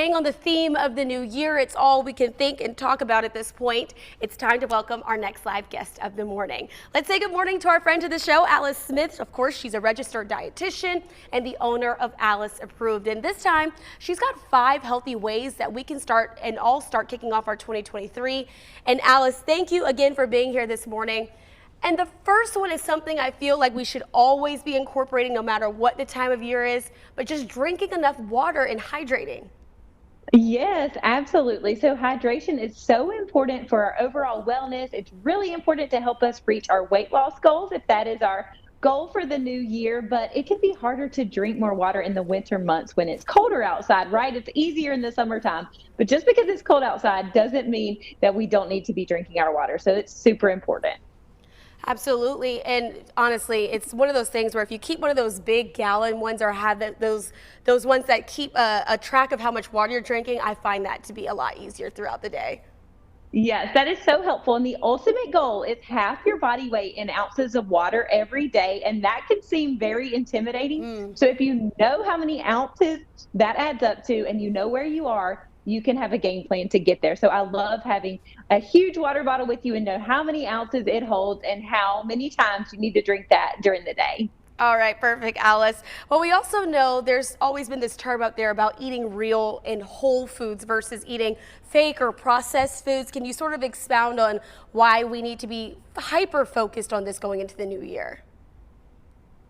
staying on the theme of the new year, it's all we can think and talk about at this point. It's time to welcome our next live guest of the morning. Let's say good morning to our friend to the show, Alice Smith. Of course, she's a registered dietitian and the owner of Alice Approved. And this time, she's got 5 healthy ways that we can start kicking off our 2023. And Alice, thank you again for being here this morning. And the first one is something I feel like we should always be incorporating no matter what the time of year is, but just drinking enough water and hydrating. Yes, absolutely. So hydration is so important for our overall wellness. It's really important to help us reach our weight loss goals if that is our goal for the new year, but it can be harder to drink more water in the winter months when it's colder outside, right? It's easier in the summertime, but just because it's cold outside doesn't mean that we don't need to be drinking our water. So it's super important. Absolutely. And honestly, it's one of those things where if you keep one of those big gallon ones or have those ones that keep a track of how much water you're drinking, I find that to be a lot easier throughout the day. Yes, that is so helpful. And the ultimate goal is half your body weight in ounces of water every day. And that can seem very intimidating. So if you know how many ounces that adds up to and you know where you are, you can have a game plan to get there. So I love having a huge water bottle with you and know how many ounces it holds and how many times you need to drink that during the day. All right, perfect, Alice. Well, we also know there's always been this term out there about eating real and whole foods versus eating fake or processed foods. Can you sort of expound on why we need to be hyper focused on this going into the new year?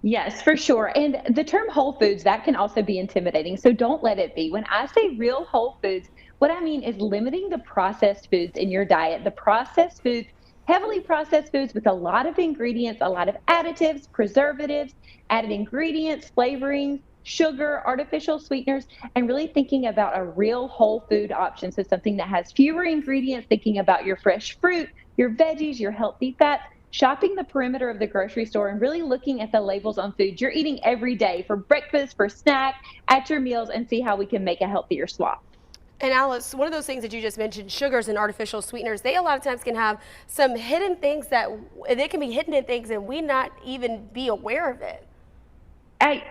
Yes, for sure. And the term whole foods, that can also be intimidating. So don't let it be. When I say real whole foods, what I mean is limiting the processed foods in your diet. The processed foods, heavily processed foods with a lot of ingredients, a lot of additives, preservatives, added ingredients, flavorings, sugar, artificial sweeteners, and really thinking about a real whole food option. So something that has fewer ingredients, thinking about your fresh fruit, your veggies, your healthy fats, shopping the perimeter of the grocery store and really looking at the labels on food you're eating every day for breakfast, for snack, at your meals, and see how we can make a healthier swap. And Alice, one of those things that you just mentioned, sugars and artificial sweeteners, they a lot of times can have some hidden things that they can be hidden in things and we not even be aware of it.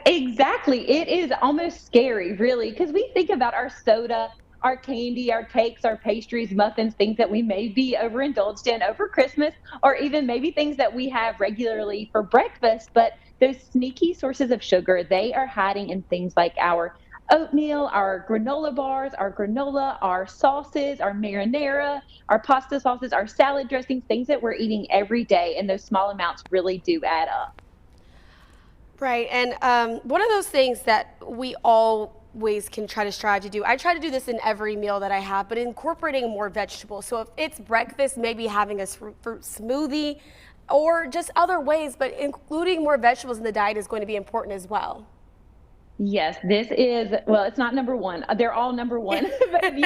Exactly. It is almost scary, really, because we think about our soda, our candy, our cakes, our pastries, muffins, things that we may be overindulged in over Christmas, or even maybe things that we have regularly for breakfast. But those sneaky sources of sugar, they are hiding in things like our oatmeal, our granola bars, our granola, our sauces, our marinara, our pasta sauces, our salad dressings, things that we're eating every day. And those small amounts really do add up. Right. And one of those things that we always can try to strive to do, I try to do this in every meal that I have, but incorporating more vegetables. So if it's breakfast, maybe having a fruit smoothie or just other ways, but including more vegetables in the diet is going to be important as well. Yes, this is, well, it's not number one. They're all number one. But if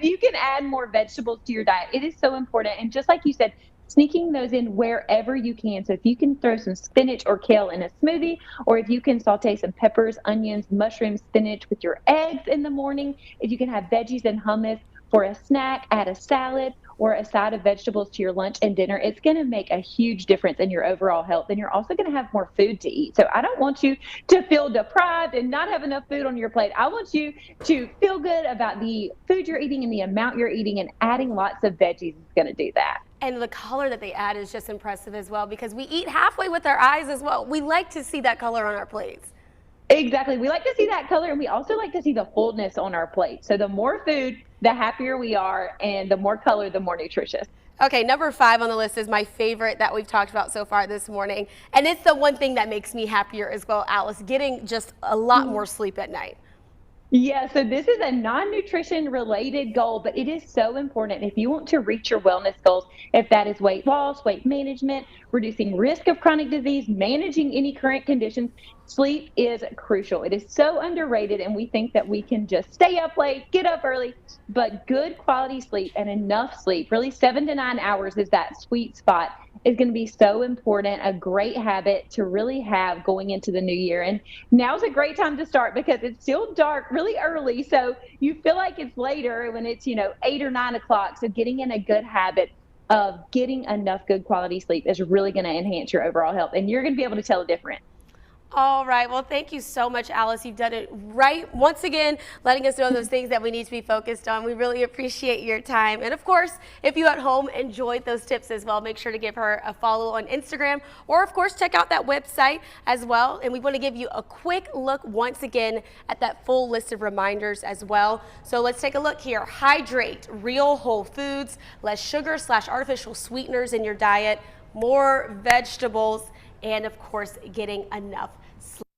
you can add more vegetables to your diet, it is so important. And just like you said, sneaking those in wherever you can. So if you can throw some spinach or kale in a smoothie, or if you can saute some peppers, onions, mushrooms, spinach with your eggs in the morning, if you can have veggies and hummus for a snack, add a salad or a side of vegetables to your lunch and dinner, it's going to make a huge difference in your overall health. And you're also going to have more food to eat. So I don't want you to feel deprived and not have enough food on your plate. I want you to feel good about the food you're eating and the amount you're eating, and adding lots of veggies is going to do that. And the color that they add is just impressive as well, because we eat halfway with our eyes as well. We like to see that color on our plates. Exactly. We like to see that color, and we also like to see the fullness on our plate. So the more food, the happier we are, and the more color, the more nutritious. Okay, number 5 on the list is my favorite that we've talked about so far this morning. And it's the one thing that makes me happier as well, Alice, getting just a lot more sleep at night. Yeah, so this is a non-nutrition related goal, but it is so important if you want to reach your wellness goals, if that is weight loss, weight management, reducing risk of chronic disease, managing any current conditions. Sleep is crucial. It is so underrated, and we think that we can just stay up late, get up early, but good quality sleep and enough sleep, really 7 to 9 hours is that sweet spot, is going to be so important, a great habit to really have going into the new year. And now's a great time to start because it's still dark really early. So you feel like it's later when it's, 8 or 9 o'clock. So getting in a good habit of getting enough good quality sleep is really going to enhance your overall health. And you're going to be able to tell a difference. All right. Well, thank you so much, Alice. You've done it right once again, letting us know those things that we need to be focused on. We really appreciate your time. And of course, if you at home enjoyed those tips as well, make sure to give her a follow on Instagram, or of course, check out that website as well. And we want to give you a quick look once again at that full list of reminders as well. So let's take a look here. Hydrate, real whole foods, less sugar / artificial sweeteners in your diet, more vegetables, and of course, getting enough sleep.